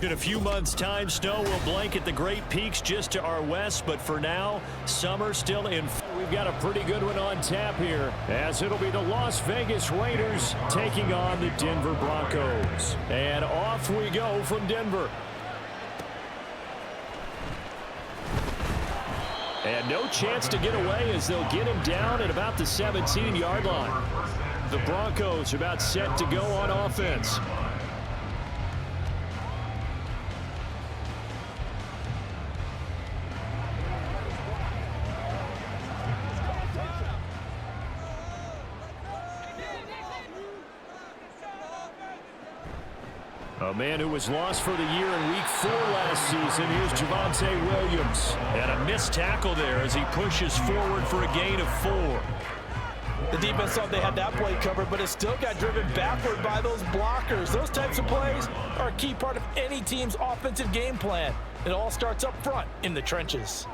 In a few months' time, snow will blanket the Great Peaks just to our west, but for now, summer still in. We've got a pretty good one on tap here, as it'll be the Las Vegas Raiders taking on the Denver Broncos. And off we go from Denver. And no chance to get away as they'll get him down at about the 17-yard line. The Broncos are about set to go on offense. A man who was lost for the year in Week 4 last season. Here's Javonte Williams. And a missed tackle there as he pushes forward for a gain of 4. The defense thought they had that play covered, but it still got driven backward by those blockers. Those types of plays are a key part of any team's offensive game plan. It all starts up front in the trenches.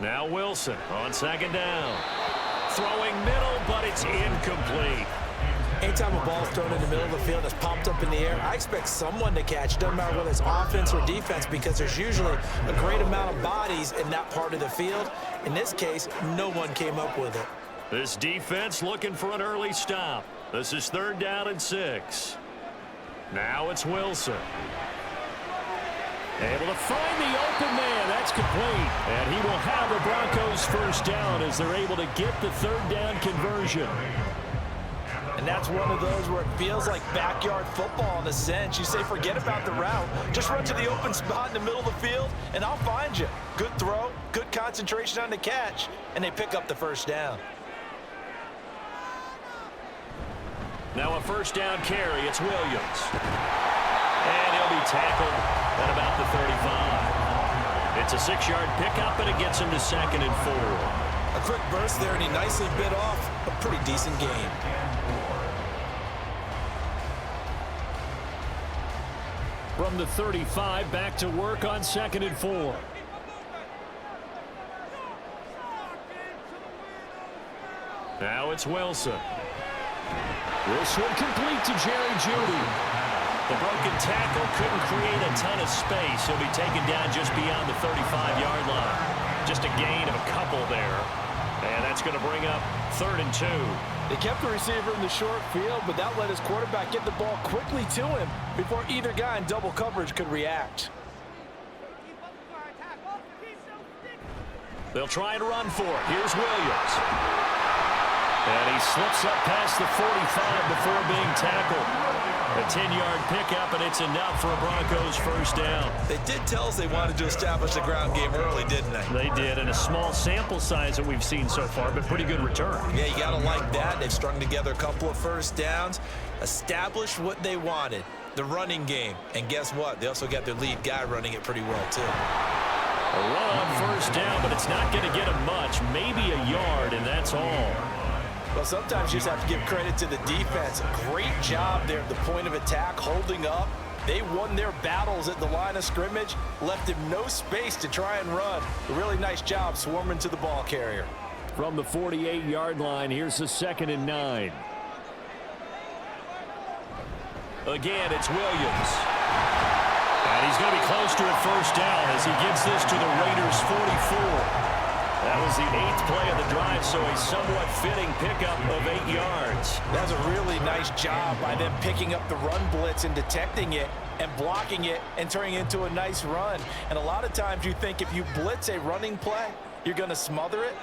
Now Wilson on second down. Throwing middle, but it's incomplete. Anytime a ball's thrown in the middle of the field that's popped up in the air, I expect someone to catch. Doesn't matter whether it's offense or defense, because there's usually a great amount of bodies in that part of the field. In this case, no one came up with it. This defense looking for an early stop. This is 3rd down and 6. Now it's Wilson. Able to find the open man. That's complete. And he will have the Broncos first down as they're able to get the 3rd down conversion. And that's one of those where it feels like backyard football in a sense. You say forget about the route. Just run to the open spot in the middle of the field, and I'll find you. Good throw, good concentration on the catch, and they pick up the first down. Now a first down carry. It's Williams. And he'll be tackled at about the 35. It's a 6-yard pickup, and it gets him to 2nd and 4. A quick burst there, and he nicely bit off a pretty decent game. From the 35, back to work on 2nd and 4. Now it's Wilson. This one complete to Jerry Jeudy. The broken tackle couldn't create a ton of space. He'll be taken down just beyond the 35-yard line. Just a gain of a couple there. And that's going to bring up 3rd and 2. They kept the receiver in the short field, but that let his quarterback get the ball quickly to him before either guy in double coverage could react. They'll try and run for it. Here's Williams. And he slips up past the 45 before being tackled. A 10-yard pickup, and it's enough for a Broncos first down. They did tell us they wanted to establish the ground game early, didn't they? They did, and a small sample size that we've seen so far, but pretty good return. Yeah, you got to like that. They've strung together a couple of first downs, established what they wanted, the running game. And guess what? They also got their lead guy running it pretty well, too. A run on first down, but it's not going to get him much, maybe a yard, and that's all. Well, sometimes you just have to give credit to the defense. Great job there at the point of attack, holding up. They won their battles at the line of scrimmage, left him no space to try and run. A really nice job swarming to the ball carrier. From the 48-yard line, here's the 2nd and 9. Again, it's Williams. And he's going to be close to a first down as he gets this to the Raiders' 44. That was the 8th play of the drive, so a somewhat fitting pickup of 8 yards. That's a really nice job by them picking up the run blitz and detecting it and blocking it and turning it into a nice run. And a lot of times you think if you blitz a running play, you're going to smother it.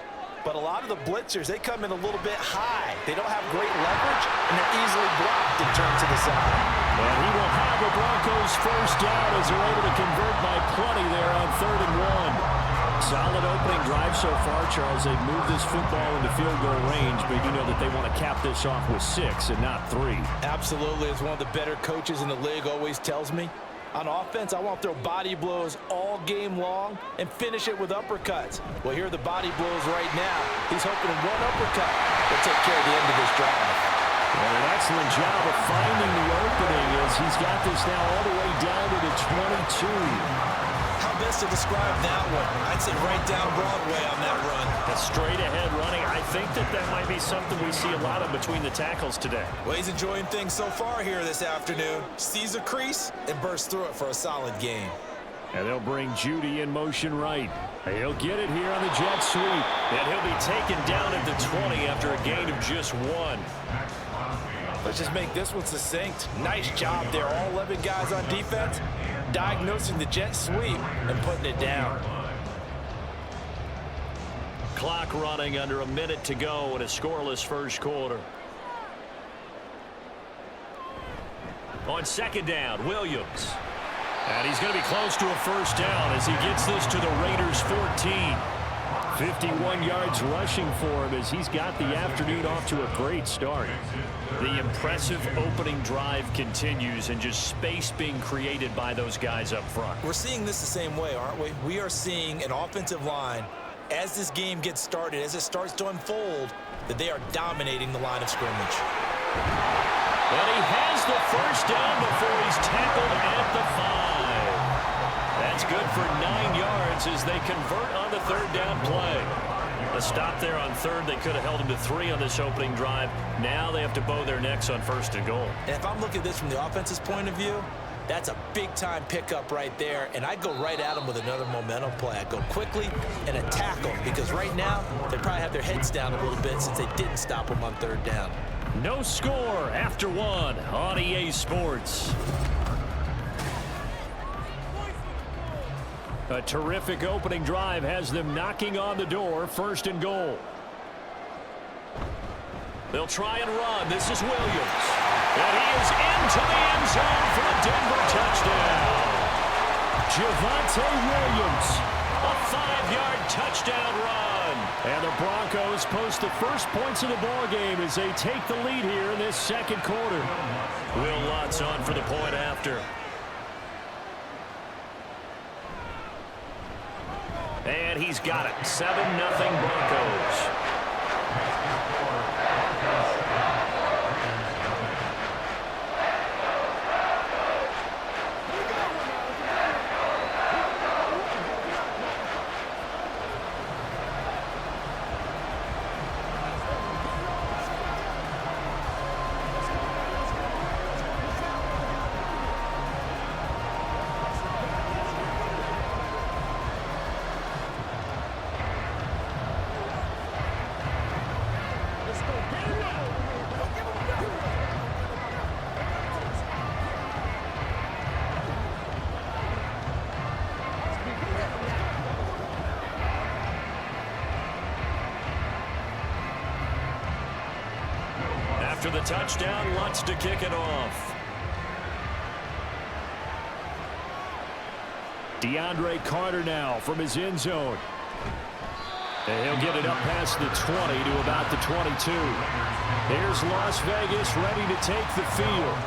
But a lot of the blitzers, they come in a little bit high. They don't have great leverage, and they're easily blocked and turned to the side. And he will have the Broncos first down as they're able to convert by plenty there on 3rd and 1. Solid opening drive so far, Charles. They've moved this football into field goal range, but you know that they want to cap this off with 6 and not 3. Absolutely. As one of the better coaches in the league always tells me, on offense, I want to throw body blows all game long and finish it with uppercuts. Well, here are the body blows right now. He's hoping one uppercut will take care of the end of this drive. And an excellent job of finding the opening as he's got this now all the way down to the 22. How best to describe that one? I'd say right down Broadway on that run. Straight ahead running. I think that might be something we see a lot of between the tackles today. Well, he's enjoying things so far here this afternoon. Sees a crease and bursts through it for a solid game. And they'll bring Judy in motion right. He'll get it here on the jet sweep. And he'll be taken down at the 20 after a gain of just 1. Let's just make this one succinct. Nice job there. All 11 guys on defense diagnosing the jet sweep and putting it down. Clock running, under a minute to go in a scoreless first quarter. On second down, Williams. And he's going to be close to a first down as he gets this to the Raiders 14. 51 yards rushing for him as he's got the afternoon off to a great start. The impressive opening drive continues and just space being created by those guys up front. We're seeing this the same way, aren't we? We are seeing an offensive line, as this game gets started, as it starts to unfold, that they are dominating the line of scrimmage. And he has the first down before he's tackled at the 5. That's good for 9 yards as they convert on the third down play. A stop there on third. They could have held him to 3 on this opening drive. Now they have to bow their necks on first and goal. And if I'm looking at this from the offense's point of view, that's a big-time pickup right there, and I go right at them with another momentum play. I go quickly and attack them because right now they probably have their heads down a little bit since they didn't stop them on third down. No score after 1 on EA Sports. A terrific opening drive has them knocking on the door, first and goal. They'll try and run. This is Williams. And he is into the end zone for a Denver touchdown. Javonte Williams, a 5-yard touchdown run. And the Broncos post the first points of the ball game as they take the lead here in this second quarter. Will Lutz on for the point after. And he's got it. 7-0 Broncos. After the touchdown, Lutz to kick it off. DeAndre Carter now from his end zone. And he'll get it up past the 20 to about the 22. Here's Las Vegas ready to take the field.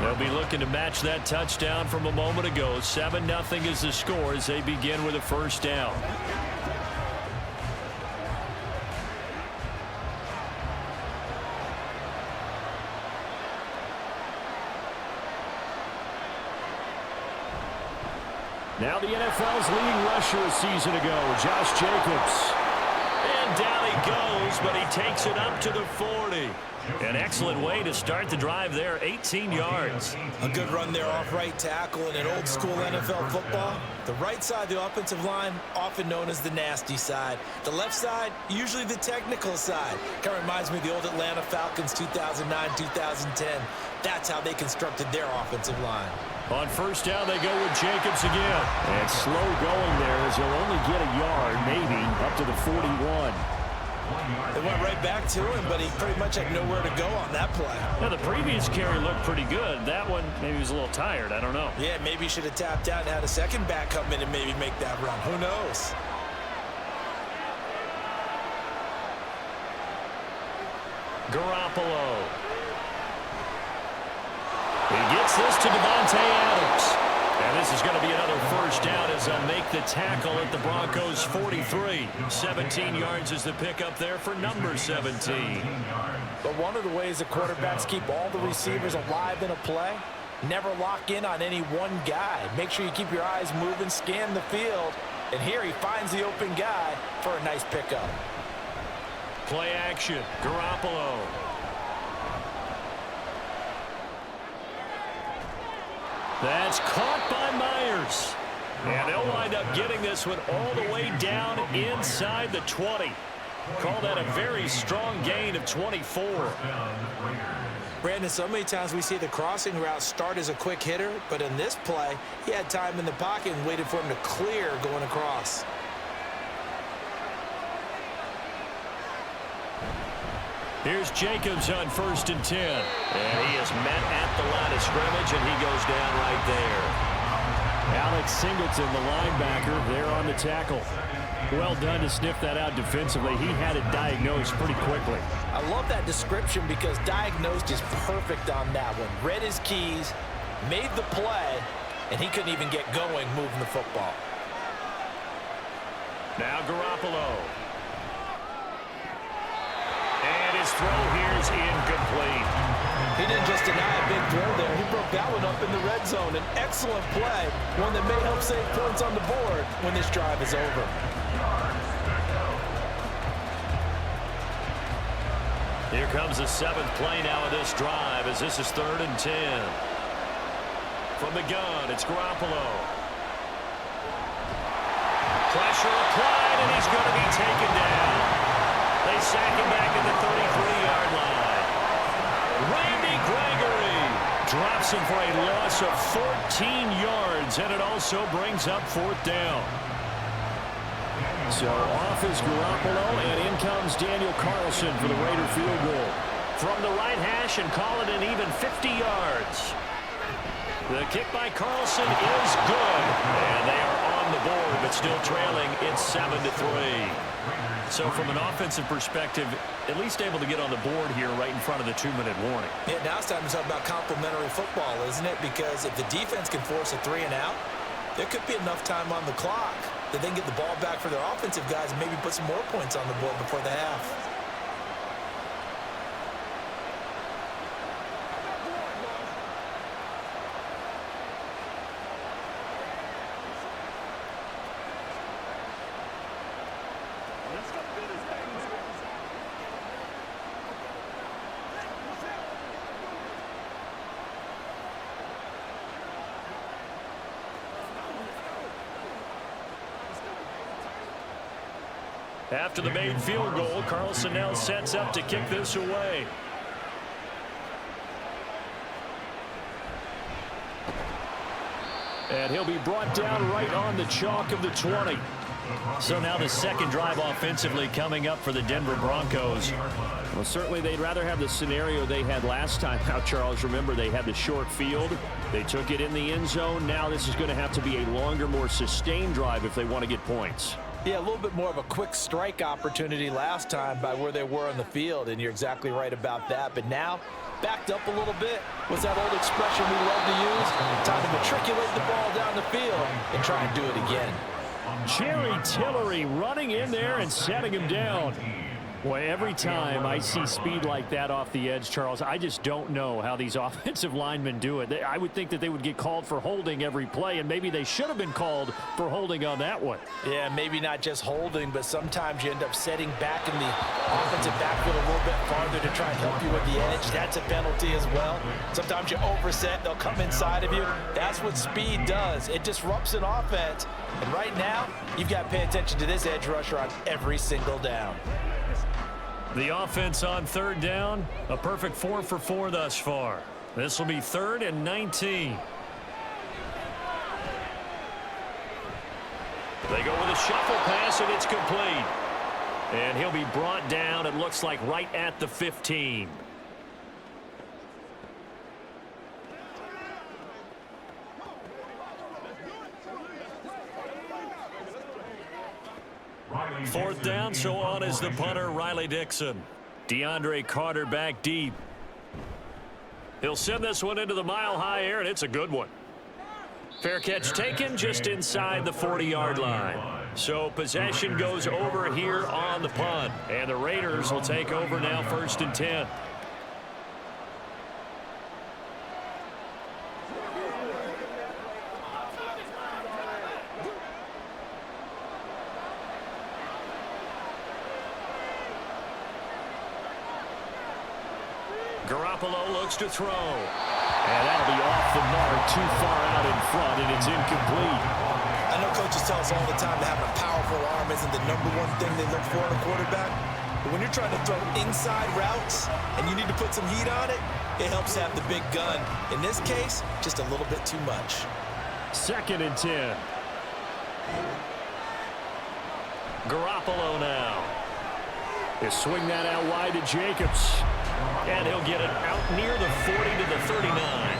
They'll be looking to match that touchdown from a moment ago. 7-0 is the score as they begin with a first down. Now the NFL's leading rusher a season ago, Josh Jacobs. And down he goes, but he takes it up to the 40. An excellent way to start the drive there, 18 yards. A good run there off right tackle in an old school NFL football. The right side of the offensive line, often known as the nasty side. The left side, usually the technical side. Kind of reminds me of the old Atlanta Falcons 2009, 2010. That's how they constructed their offensive line. On first down, they go with Jacobs again. And slow going there as he'll only get a yard, maybe, up to the 41. They went right back to him, but he pretty much had nowhere to go on that play. Now, the previous carry looked pretty good. That one, maybe he was a little tired. I don't know. Yeah, maybe he should have tapped out and had a second back come in and maybe make that run. Who knows? Garoppolo. He gets this to Devontae Adams. And this is going to be another first down as they'll make the tackle at the Broncos' 43. 17 yards is the pickup there for number 17. But one of the ways the quarterbacks keep all the receivers alive in a play, never lock in on any one guy. Make sure you keep your eyes moving, scan the field. And here he finds the open guy for a nice pickup. play action. Garoppolo. That's caught by Myers. And they'll wind up getting this one all the way down inside the 20. Call that a very strong gain of 24. Brandon, so many times we see the crossing route start as a quick hitter, but in this play, he had time in the pocket and waited for him to clear going across. Here's Jacobs on 1st and 10. And he is met at the line of scrimmage, and he goes down right there. Alex Singleton, the linebacker, there on the tackle. Well done to sniff that out defensively. He had it diagnosed pretty quickly. I love that description because diagnosed is perfect on that one. Read his keys, made the play, and he couldn't even get going moving the football. Now Garoppolo. And his throw here is incomplete. He didn't just deny a big throw there. He broke that one up in the red zone. An excellent play, one that may help save points on the board when this drive is over. Here comes the 7th play now of this drive as this is 3rd and 10. From the gun, it's Garoppolo. Pressure applied, and he's going to be taken down. They sack him back at the 33-yard line. Randy Gregory drops him for a loss of 14 yards, and it also brings up 4th down. So off is Garoppolo, and in comes Daniel Carlson for the Raider field goal. From the right hash and call it an even 50 yards. The kick by Carlson is good, and they are on the board, but still trailing. It's 7-3. So from an offensive perspective, at least able to get on the board here right in front of the 2-minute warning. Yeah, now it's time to talk about complementary football, isn't it? Because if the defense can force a 3-and-out, there could be enough time on the clock that they can get the ball back for their offensive guys and maybe put some more points on the board before the half. After the made field goal, Carlson now sets up to kick this away. And he'll be brought down right on the chalk of the 20. So now the second drive offensively coming up for the Denver Broncos. Well, certainly they'd rather have the scenario they had last time out, Charles. Remember, they had the short field. They took it in the end zone. Now this is going to have to be a longer, more sustained drive if they want to get points. Yeah, a little bit more of a quick strike opportunity last time by where they were on the field, and you're exactly right about that. But now, backed up a little bit. What's that old expression we love to use? Time to matriculate the ball down the field and try and do it again. Jerry Tillery running in there and setting him down. Boy, every time I see speed like that off the edge, Charles, I just don't know how these offensive linemen do it. I would think that they would get called for holding every play, and maybe they should have been called for holding on that one. Yeah, maybe not just holding, but sometimes you end up setting back in the offensive backfield a little bit farther to try and help you with the edge. That's a penalty as well. Sometimes you overset, they'll come inside of you. That's what speed does. It disrupts an offense. And right now, you've got to pay attention to this edge rusher on every single down. The offense on 3rd down, a perfect 4 for 4 thus far. This will be 3rd and 19. They go with a shuffle pass, and it's complete. And he'll be brought down, it looks like, right at the 15. Fourth down, so on is the punter, Riley Dixon. DeAndre Carter back deep. He'll send this one into the mile-high air, and it's a good one. Fair catch taken just inside the 40-yard line. So possession goes over here on the punt, and the Raiders will take over now 1st and 10. Garoppolo looks to throw. And that'll be off the mark, too far out in front, and it's incomplete. I know coaches tell us all the time that having a powerful arm isn't the #1 thing they look for in a quarterback. But when you're trying to throw inside routes and you need to put some heat on it, it helps have the big gun. In this case, just a little bit too much. 2nd and 10. Garoppolo now. He'll swing that out wide to Jacobs. And he'll get it out near the 40 to the 39.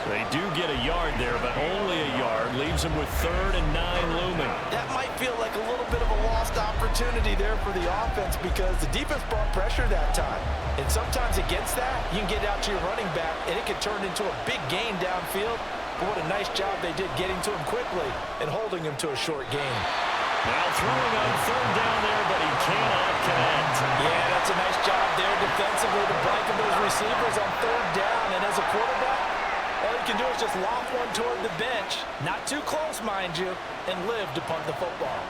They do get a yard there, but only a yard. Leaves them with 3rd and 9 looming. That might feel like a little bit of a lost opportunity there for the offense because the defense brought pressure that time. And sometimes against that, you can get out to your running back, and it can turn into a big gain downfield. But what a nice job they did getting to him quickly and holding him to a short gain. Now throwing on 3rd down there, but he cannot connect. Yeah, that's a nice job there defensively to blanket those receivers on 3rd down. And as a quarterback, all you can do is just lob one toward the bench. Not too close, mind you, and live to punt the football.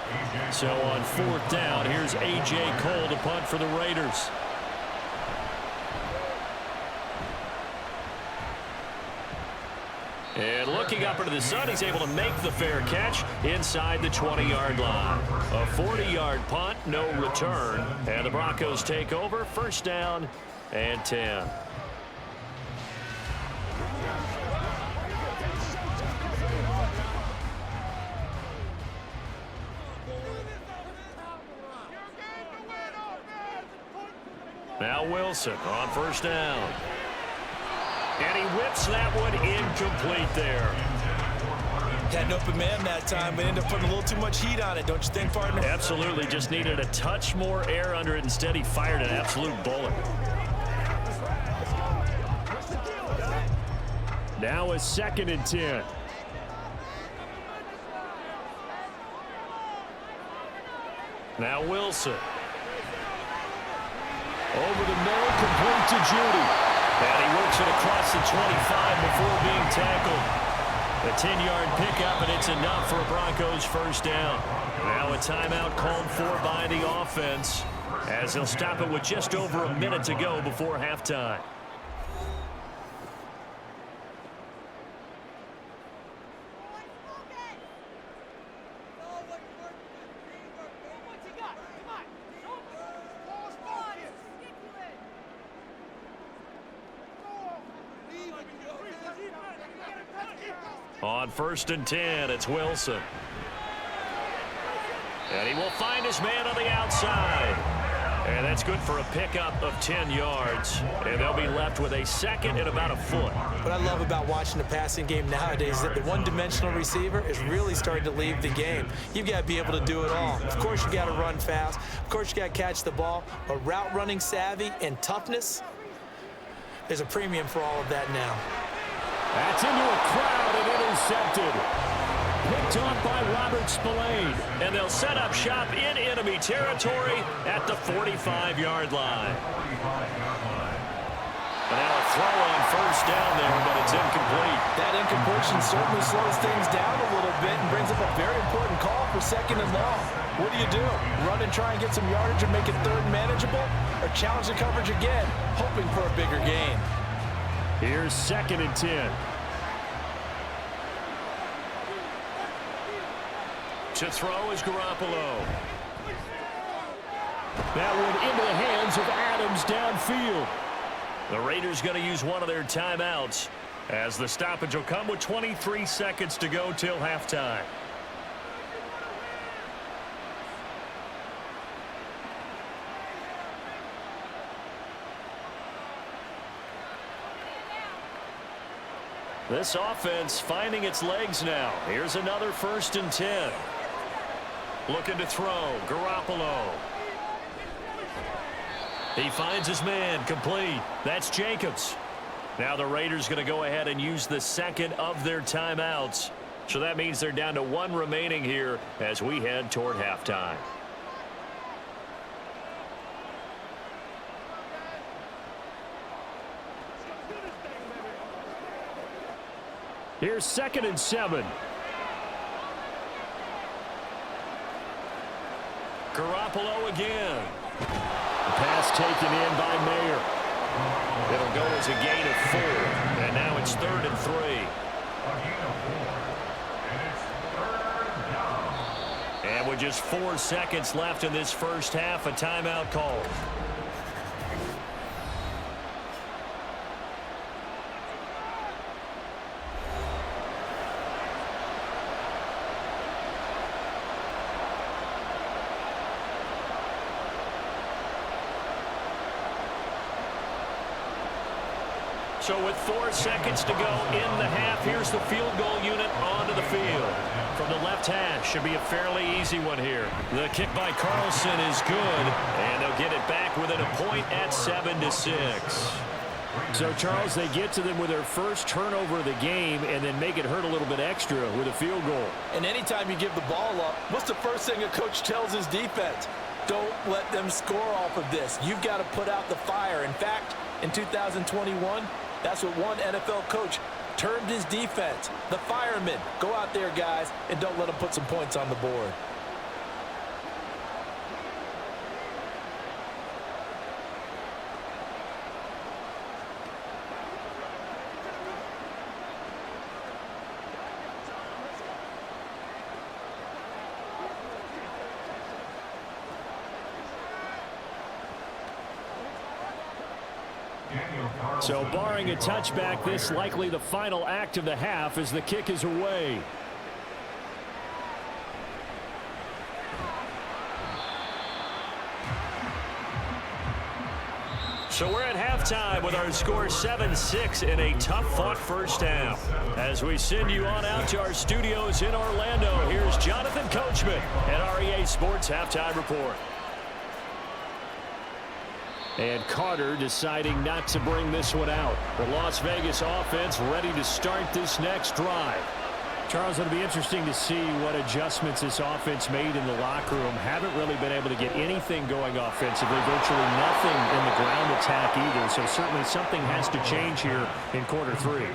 So on 4th down, here's A.J. Cole to punt for the Raiders. And looking up into the sun, he's able to make the fair catch inside the 20-yard line. A 40-yard punt, no return. And the Broncos take over, 1st down and 10. Now Wilson on 1st down. And he whips that one incomplete there. Had an open man that time, but ended up putting a little too much heat on it, don't you think, partner? Absolutely. Just needed a touch more air under it. Instead, he fired an absolute bullet. Now a 2nd and 10. Now Wilson. Over the middle, complete to Judy. And he works it across the 25 before being tackled. A 10-yard pickup, and it's enough for a Broncos 1st down. Now a timeout called for by the offense as they'll stop it with just over a minute to go before halftime. On 1st and 10, it's Wilson. And he will find his man on the outside. And that's good for a pickup of 10 yards. And they'll be left with a 2nd and about a foot. What I love about watching the passing game nowadays is that the one-dimensional receiver is really starting to leave the game. You've got to be able to do it all. Of course, you got to run fast. Of course, you got to catch the ball. But route running savvy and toughness, there's a premium for all of that now. That's into a crowd and intercepted. Picked off by Robert Spillane. And they'll set up shop in enemy territory at the 45-yard line. And now a throw on 1st down there, but it's incomplete. That incompletion certainly slows things down a little bit and brings up a very important call for 2nd and long. What do? Run and try and get some yardage and make it 3rd manageable? Or challenge the coverage again, hoping for a bigger gain? Here's 2nd and 10. To throw is Garoppolo. That one into the hands of Adams downfield. The Raiders going to use one of their timeouts as the stoppage will come with 23 seconds to go till halftime. This offense finding its legs now. Here's another 1st and 10. Looking to throw. Garoppolo. He finds his man. Complete. That's Jacobs. Now the Raiders going to go ahead and use the 2nd of their timeouts. So that means they're down to 1 remaining here as we head toward halftime. Here's 2nd and 7. Garoppolo again. The pass taken in by Mayer. It'll go is a gain of 4. And now it's 3rd and 3. And with just 4 seconds left in this first half, a timeout call. So with 4 seconds to go in the half, here's the field goal unit onto the field. From the left hash, should be a fairly easy one here. The kick by Carlson is good, and they'll get it back within a point at 7-6. So, Charles, they get to them with their first turnover of the game and then make it hurt a little bit extra with a field goal. And anytime you give the ball up, what's the first thing a coach tells his defense? Don't let them score off of this. You've got to put out the fire. In fact, in 2021, that's what one NFL coach termed his defense. The firemen. Go out there, guys, and don't let them put some points on the board. So barring a touchback, this likely the final act of the half as the kick is away. So we're at halftime with our score 7-6 in a tough-fought first half. As we send you on out to our studios in Orlando, here's Jonathan Coachman at REA Sports Halftime Report. And Carter deciding not to bring this one out. The Las Vegas offense ready to start this next drive. Charles, it'll be interesting to see what adjustments this offense made in the locker room. Haven't really been able to get anything going offensively. Virtually nothing in the ground attack either. So certainly something has to change here in quarter 3.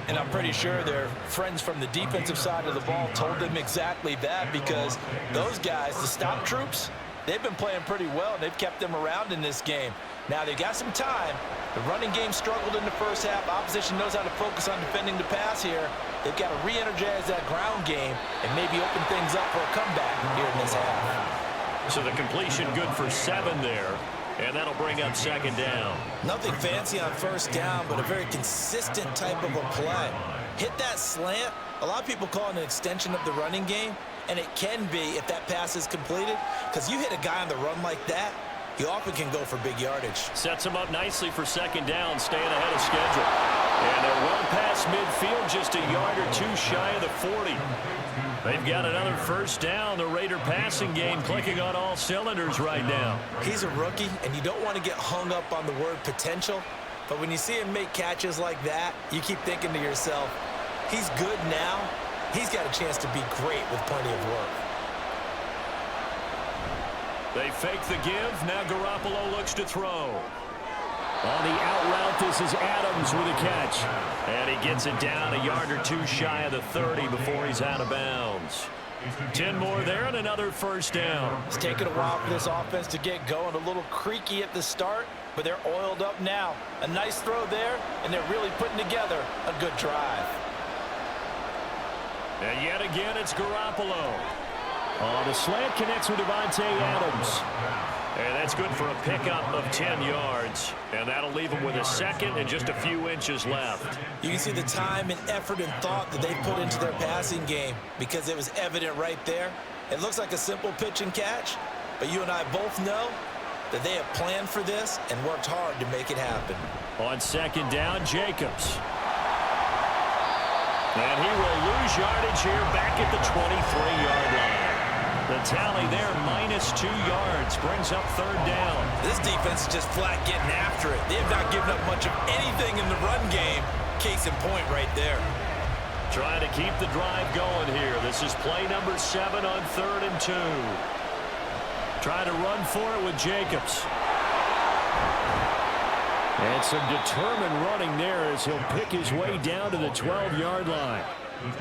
And I'm pretty sure their friends from the defensive side of the ball told them exactly that, because those guys, the stop troops, they've been playing pretty well. They've kept them around in this game. Now, they've got some time. The running game struggled in the first half. Opposition knows how to focus on defending the pass here. They've got to re-energize that ground game and maybe open things up for a comeback here in this half. So the completion good for 7 there, and that'll bring up 2nd down. Nothing fancy on first down, but a very consistent type of a play. Hit that slant. A lot of people call it an extension of the running game, and it can be if that pass is completed, because you hit a guy on the run like that, he often can go for big yardage. Sets him up nicely for 2nd down, staying ahead of schedule. And they're well past midfield, just a yard or 2 shy of the 40. They've got another first down. The Raider passing game clicking on all cylinders right now. He's a rookie, and you don't want to get hung up on the word potential. But when you see him make catches like that, you keep thinking to yourself, he's good now. He's got a chance to be great with plenty of work. They fake the give. Now Garoppolo looks to throw. On the out route, this is Adams with a catch. And he gets it down a yard or 2 shy of the 30 before he's out of bounds. 10 more there and another first down. It's taken a while for this offense to get going. A little creaky at the start, but they're oiled up now. A nice throw there, and they're really putting together a good drive. And yet again, it's Garoppolo. The slant connects with Devontae Adams. And that's good for a pickup of 10 yards. And that'll leave them with a 2nd and just a few inches left. You can see the time and effort and thought that they put into their passing game, because it was evident right there. It looks like a simple pitch and catch, but you and I both know that they have planned for this and worked hard to make it happen. On 2nd down, Jacobs. And he will lose yardage here back at the 23-yard line. The tally there, -2 yards, brings up 3rd down. This defense is just flat getting after it. They have not given up much of anything in the run game. Case in point right there. Trying to keep the drive going here. This is play number 7 on 3rd and 2. Trying to run for it with Jacobs. And some determined running there as he'll pick his way down to the 12-yard line.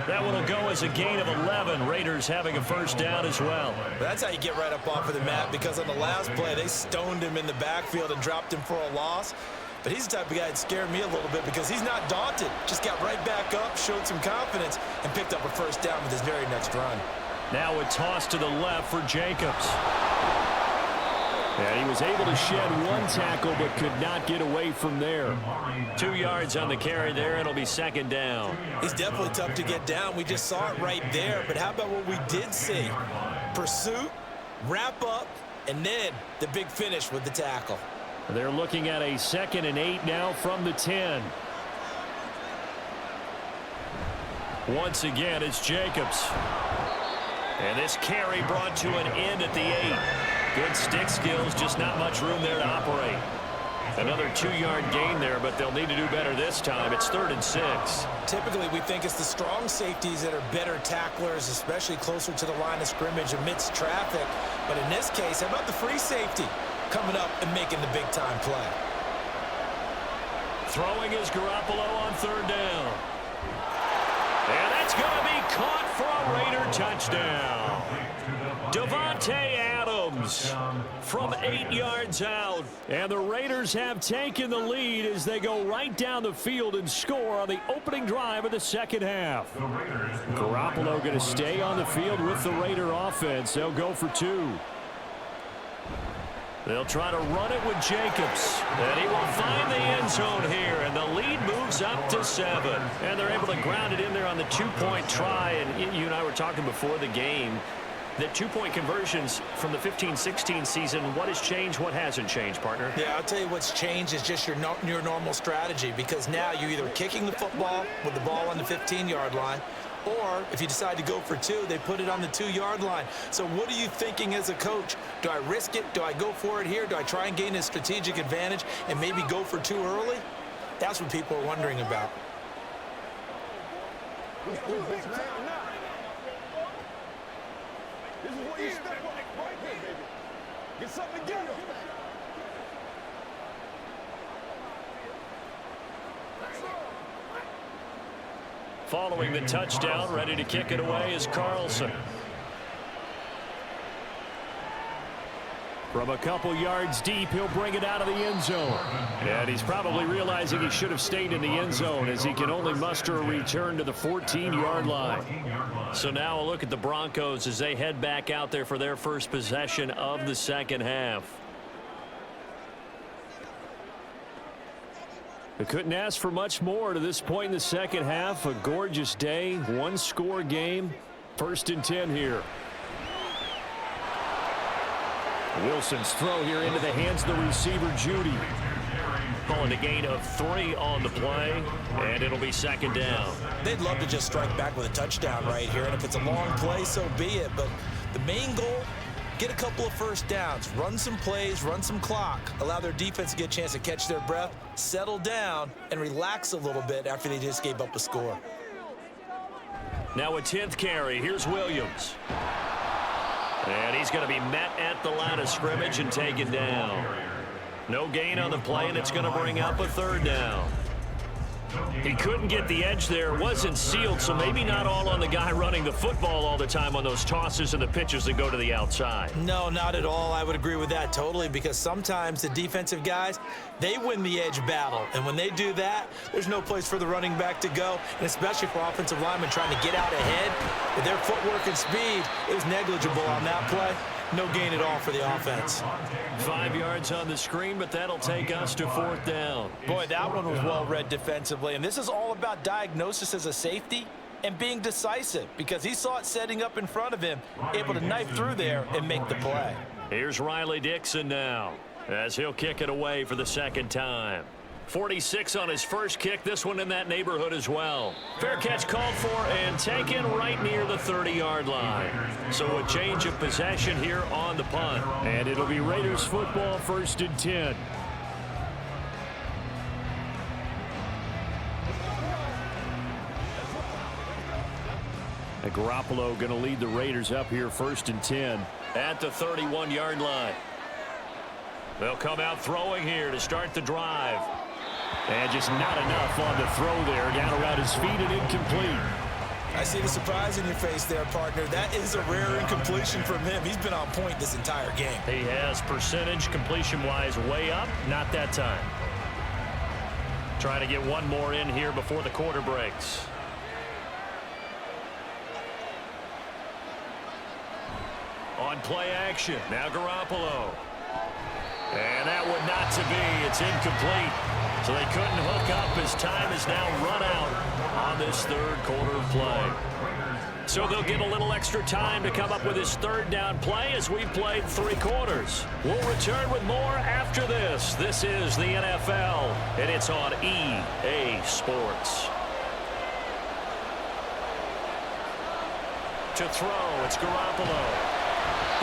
That one will go as a gain of 11. Raiders having a first down as well. That's how you get right up off of the mat, because on the last play, they stoned him in the backfield and dropped him for a loss. but he's the type of guy that scared me a little bit because he's not daunted. Just got right back up, showed some confidence, and picked up a first down with his very next run. Now a toss to the left for Jacobs. And he was able to shed one tackle but could not get away from there. 2 yards on the carry there. It'll be second down. He's definitely tough to get down. We just saw it right there. But how about what we did see? Pursuit, wrap up, and then the big finish with the tackle. They're looking at a 2nd and 8 now from the 10. Once again, it's Jacobs. And this carry brought to an end at the 8. Good stick skills, just not much room there to operate. Another 2-yard gain there, but they'll need to do better this time. It's 3rd and 6. Typically, we think it's the strong safeties that are better tacklers, especially closer to the line of scrimmage amidst traffic. But in this case, how about the free safety coming up and making the big-time play? Throwing is Garoppolo on 3rd down. And that's going to be caught for a Raider touchdown. Devontae Adams from 8 yards out. And the Raiders have taken the lead as they go right down the field and score on the opening drive of the second half. Garoppolo going to stay on the field with the Raider offense. They'll go for 2. They'll try to run it with Jacobs. And he will find the end zone here. And the lead moves up to 7. And they're able to ground it in there on the 2-point try. And you and I were talking before the game. The 2-point conversions from the 15-16 season, what has changed, what hasn't changed, partner? Yeah, I'll tell you what's changed is just your normal strategy, because now you're either kicking the football with the ball on the 15-yard line, or if you decide to go for 2, they put it on the 2-yard line. So what are you thinking as a coach? Do I risk it? Do I go for it here? Do I try and gain a strategic advantage and maybe go for 2 early? That's what people are wondering about. This is where you step up right there, baby. Get something together. Following the touchdown, ready to kick it away is Carlson. From a couple yards deep, he'll bring it out of the end zone. And he's probably realizing he should have stayed in the end zone as he can only muster a return to the 14-yard line. So now a look at the Broncos as they head back out there for their first possession of the second half. They couldn't ask for much more to this point in the second half. A gorgeous day, 1-score game. 1st and 10 here. Wilson's throw here into the hands of the receiver, Judy. Calling a gain of 3 on the play, and it'll be 2nd down. They'd love to just strike back with a touchdown right here, and if it's a long play, so be it. But the main goal, get a couple of first downs, run some plays, run some clock, allow their defense to get a chance to catch their breath, settle down, and relax a little bit after they just gave up a score. Now a 10th carry. Here's Williams. And he's going to be met at the line of scrimmage and taken down. No gain on the play, and it's going to bring up a 3rd down. He couldn't get the edge there. Wasn't sealed, so maybe not all on the guy running the football all the time on those tosses and the pitches that go to the outside. No, not at all. I would agree with that totally, because sometimes the defensive guys, they win the edge battle. And when they do that, there's no place for the running back to go, and especially for offensive linemen trying to get out ahead. With their footwork and speed, it was negligible on that play. No gain at all for the offense. 5 yards on the screen, but that'll take us to 4th down. Boy, that one was well read defensively. And this is all about diagnosis as a safety and being decisive, because he saw it setting up in front of him, able to knife through there and make the play. Here's Riley Dixon now as he'll kick it away for the 2nd time. 46 on his first kick, this one in that neighborhood as well. Fair catch called for and taken right near the 30-yard line. So a change of possession here on the punt. And it'll be Raiders football, 1st and 10. And Garoppolo going to lead the Raiders up here, 1st and 10 at the 31-yard line. They'll come out throwing here to start the drive. And just not enough on the throw there. Down around his feet and incomplete. I see the surprise in your face there, partner. That is a rare incompletion from him. He's been on point this entire game. He has percentage completion-wise way up. Not that time. Trying to get one more in here before the quarter breaks. On play action. Now Garoppolo. And that would not to be. It's incomplete. So they couldn't hook up as time is now run out on this third quarter play. So they'll get a little extra time to come up with his third down play as we played 3 quarters. We'll return with more after this. This is the NFL, and it's on EA Sports. To throw, it's Garoppolo.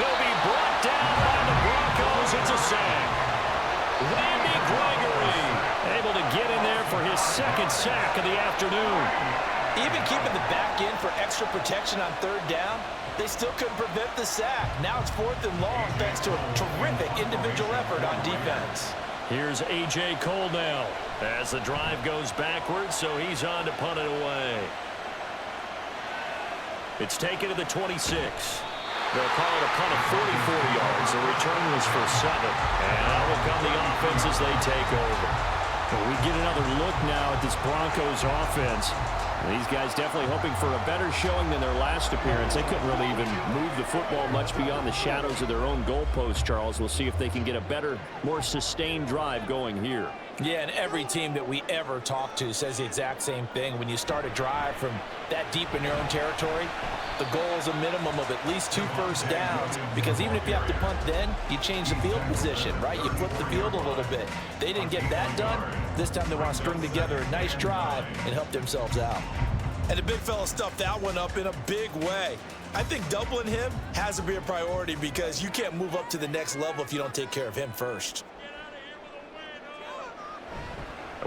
He'll be brought down by the Broncos. It's a sack. Randy Gregory able to get in there for his second sack of the afternoon. Even keeping the back end for extra protection on third down, they still couldn't prevent the sack. Now it's 4th and long thanks to a terrific individual effort on defense. Here's A.J. Cole now as the drive goes backwards, so he's on to punt it away. It's taken to the 26. They'll call it a punt of 44 yards. The return was for 7. And out will come the offense as they take over. Well, we get another look now at this Broncos offense. These guys definitely hoping for a better showing than their last appearance. They couldn't really even move the football much beyond the shadows of their own goalpost, Charles. We'll see if they can get a better, more sustained drive going here. Yeah, and every team that we ever talk to says the exact same thing. When you start a drive from that deep in your own territory, the goal is a minimum of at least 2 first downs, because even if you have to punt then, you change the field position, right? You flip the field a little bit. They didn't get that done. This time they want to string together a nice drive and help themselves out. And the big fella stuffed that one up in a big way. I think doubling him has to be a priority, because you can't move up to the next level if you don't take care of him first.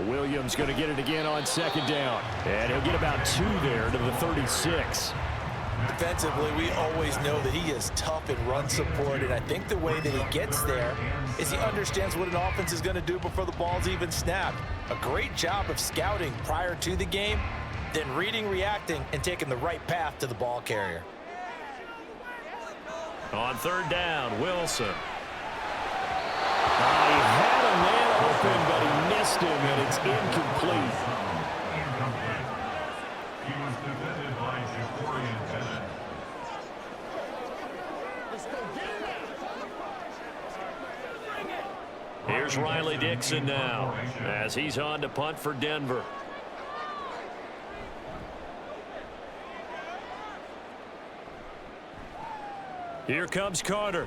Williams going to get it again on 2nd down. And he'll get about 2 there to the 36. Defensively, we always know that he is tough in run support, and I think the way that he gets there is he understands what an offense is going to do before the ball's even snapped. A great job of scouting prior to the game, then reading, reacting, and taking the right path to the ball carrier. On 3rd down, Wilson. He had a man open, but he missed him, and it's incomplete. He was defended by Jaforian Bennett. Here's Riley Dixon now as he's on to punt for Denver. Here comes Carter.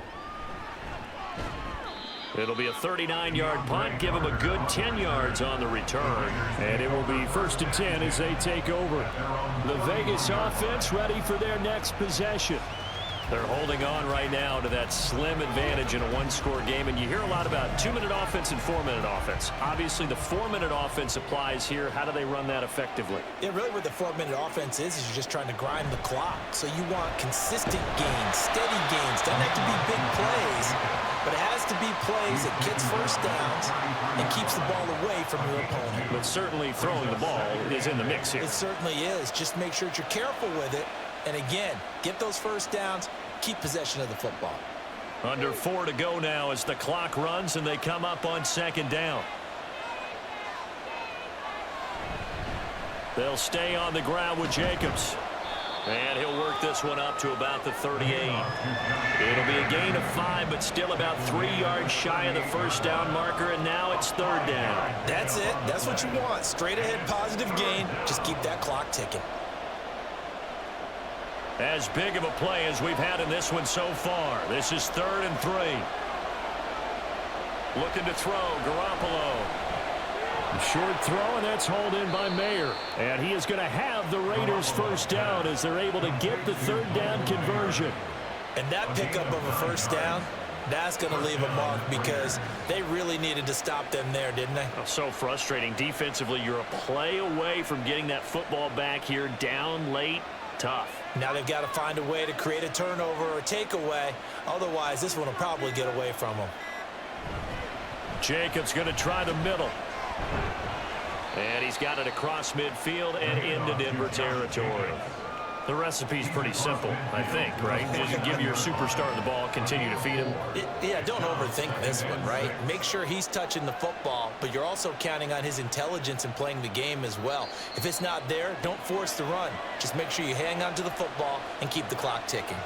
It'll be a 39-yard punt. Give him a good 10 yards on the return. And it will be 1st and 10 as they take over. The Vegas offense ready for their next possession. They're holding on right now to that slim advantage in a 1-score game. And you hear a lot about 2-minute offense and 4-minute offense. Obviously, the 4-minute offense applies here. How do they run that effectively? Yeah, really what the 4-minute offense is you're just trying to grind the clock. So you want consistent gains, steady gains. Doesn't have to be big plays, but it has to be plays that gets first downs and keeps the ball away from your opponent. But certainly throwing the ball is in the mix here. It certainly is. Just make sure that you're careful with it. And again, get those first downs, keep possession of the football. Under 4 to go now as the clock runs and they come up on 2nd down. They'll stay on the ground with Jacobs. And he'll work this one up to about the 38. It'll be a gain of 5, but still about 3 yards shy of the first down marker, and now it's 3rd down. That's it. That's what you want. Straight ahead positive gain. Just keep that clock ticking. As big of a play as we've had in this one so far. This is 3rd and 3. Looking to throw, Garoppolo. Short throw, and that's hauled in by Mayer. And he is going to have the Raiders first down as they're able to get the 3rd down conversion. And that pickup of a first down, that's going to leave a mark, because they really needed to stop them there, didn't they? Oh, so frustrating. Defensively, you're a play away from getting that football back here, down late. Tough. Now they've got to find a way to create a turnover or a takeaway. Otherwise, this one will probably get away from them. Jacobs going to try the middle. And he's got it across midfield and into Denver territory. The recipe's pretty simple, I think, right? Just give your superstar the ball, continue to feed him. Yeah, don't overthink this one, right? Make sure he's touching the football, but you're also counting on his intelligence in playing the game as well. If it's not there, don't force the run. Just make sure you hang on to the football and keep the clock ticking.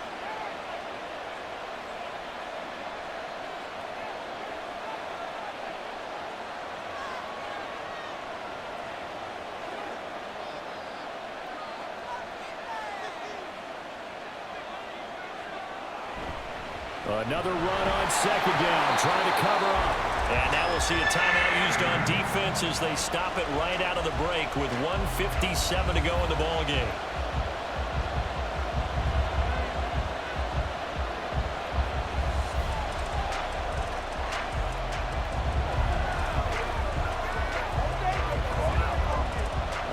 Another run on second down, trying to cover up. And now we'll see a timeout used on defense as they stop it right out of the break with 1:57 to go in the ball game.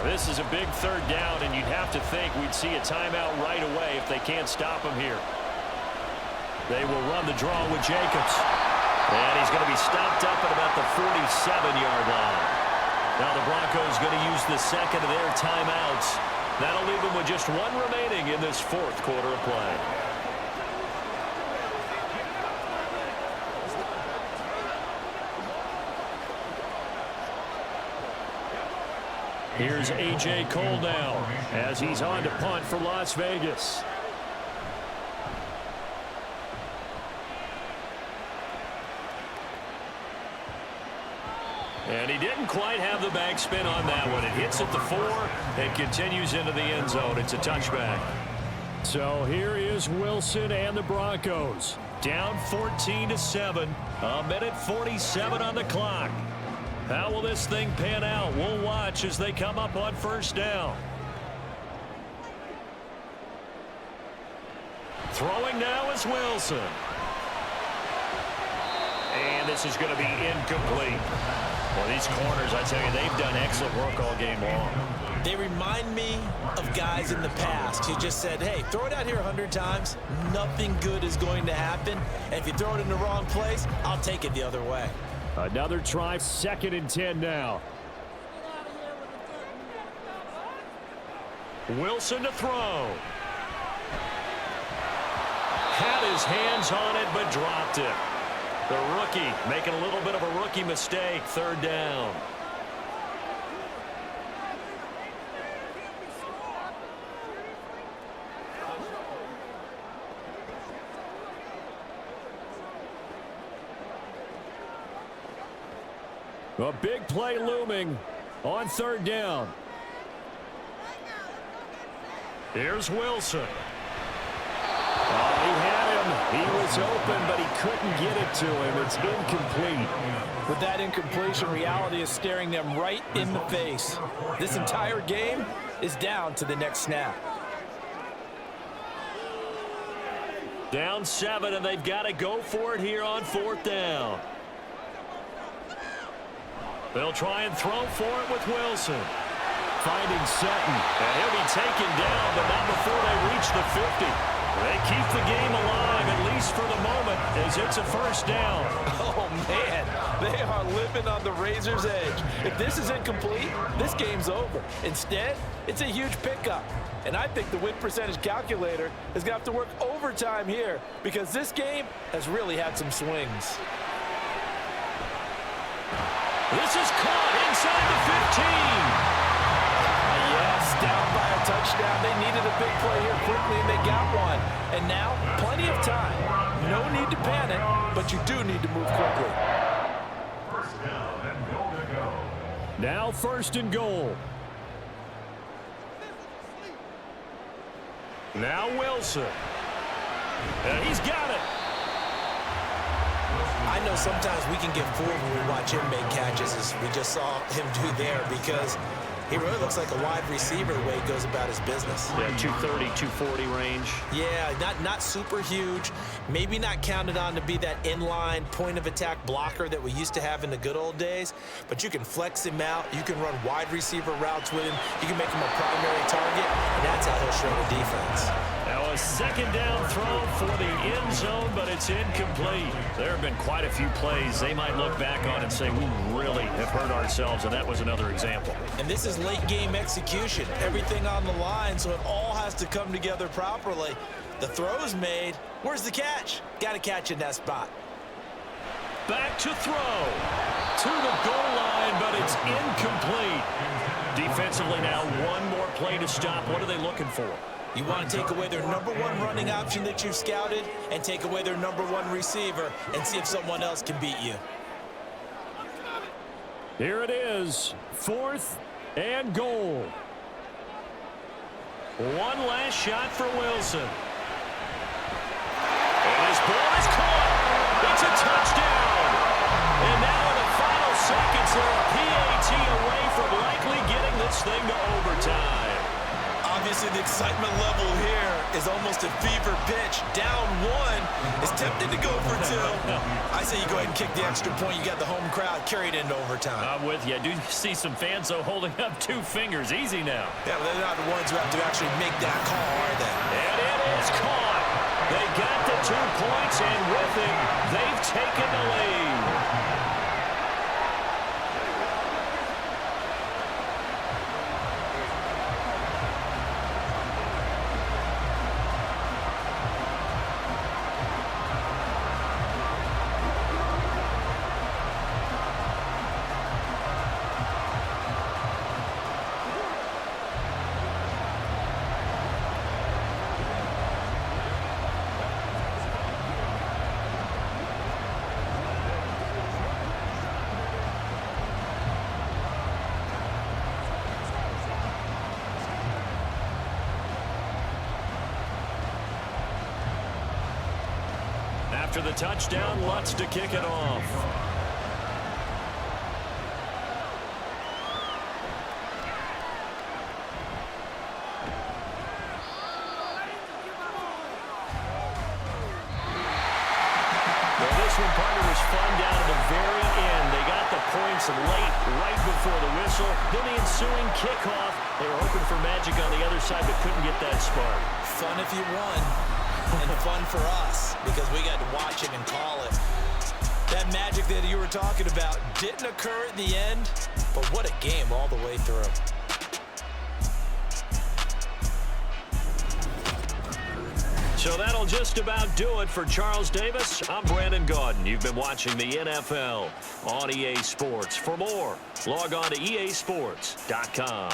This is a big third down, and you'd have to think we'd see a timeout right away if they can't stop him here. They will run the draw with Jacobs. And he's going to be stopped up at about the 47-yard line. Now the Broncos going to use the second of their timeouts. That'll leave them with just one remaining in this fourth quarter of play. Here's A.J. Cole now as he's on to punt for Las Vegas. And he didn't quite have the backspin on that one. It hits at the 4 and continues into the end zone. It's a touchback. So here is Wilson and the Broncos. Down 14-7. A minute 47 on the clock. How will this thing pan out? We'll watch as they come up on first down. Throwing now is Wilson. And this is going to be incomplete. Well, these corners, I tell you, they've done excellent work all game long. They remind me of guys in the past who just said, hey, throw it out here 100 times. Nothing good is going to happen. And if you throw it in the wrong place, I'll take it the other way. Another try, 2nd and 10 now. Wilson to throw. Had his hands on it, but dropped it. The rookie making a little bit of a rookie mistake. 3rd down. A big play looming on 3rd down. Here's Wilson. He had him. He was open, but he couldn't get it to him. It's incomplete. With that incompletion, reality is staring them right in the face. This entire game is down to the next snap. Down 7, and they've got to go for it here on 4th down. They'll try and throw for it with Wilson. Finding Sutton. And he'll be taken down, but not before they reach the 50. They keep the game alive, at least for the moment, as it's a 1st down. Oh, man, they are living on the razor's edge. If this is incomplete, this game's over. Instead, it's a huge pickup. And I think the win percentage calculator is going to have to work overtime here because this game has really had some swings. This is caught inside the 15. Yes, down by a touchdown. They needed a big play here quickly, and they got one. And now, plenty of time. No need to panic, but you do need to move quickly. 1st down and goal to go. Now 1st and goal. Now Wilson. And he's got it. I know sometimes we can get fooled when we watch him make catches, as we just saw him do there, because he really looks like a wide receiver the way he goes about his business. Yeah, 230, 240 range. Yeah, not super huge. Maybe not counted on to be that inline point-of-attack blocker that we used to have in the good old days, but you can flex him out. You can run wide receiver routes with him. You can make him a primary target, and that's how he'll shred a defense. Now a 2nd down throw for the end zone, but it's incomplete. There have been quite a few plays they might look back on and say, we really have hurt ourselves, and that was another example. And this is late-game execution. Everything on the line, so it all has to come together properly. The throw's made. Where's the catch? Got to catch in that spot. Back to throw. To the goal line, but it's incomplete. Defensively now, one more play to stop. What are they looking for? You want to take away their number one running option that you've scouted and take away their number one receiver and see if someone else can beat you. Here it is, 4th and goal. One last shot for Wilson. And his ball is caught. It's a touchdown. And now in the final seconds, they're a PAT away from likely getting this thing to overtime. Obviously, the excitement level here is almost a fever pitch. Down 1 is tempted to go for 2. I say you go ahead and kick the extra point. You got the home crowd carried into overtime. I'm with you. I do see some fans, though, holding up 2 fingers. Easy now. Yeah, but they're not the ones who have to actually make that call, are they? And it is caught. They got the 2 points, and with it, they've taken the lead. After the touchdown, Lutz to kick it off. Well, this one, partner, was fun down to the very end. They got the points late, right before the whistle. Then the ensuing kickoff. They were hoping for magic on the other side, but couldn't get that spark. Fun if you won. And fun for us because we got to watch it and call it. That magic that you were talking about didn't occur at the end, but what a game all the way through. So that'll just about do it for Charles Davis. I'm Brandon Gaudin. You've been watching the NFL on EA Sports. For more, log on to easports.com.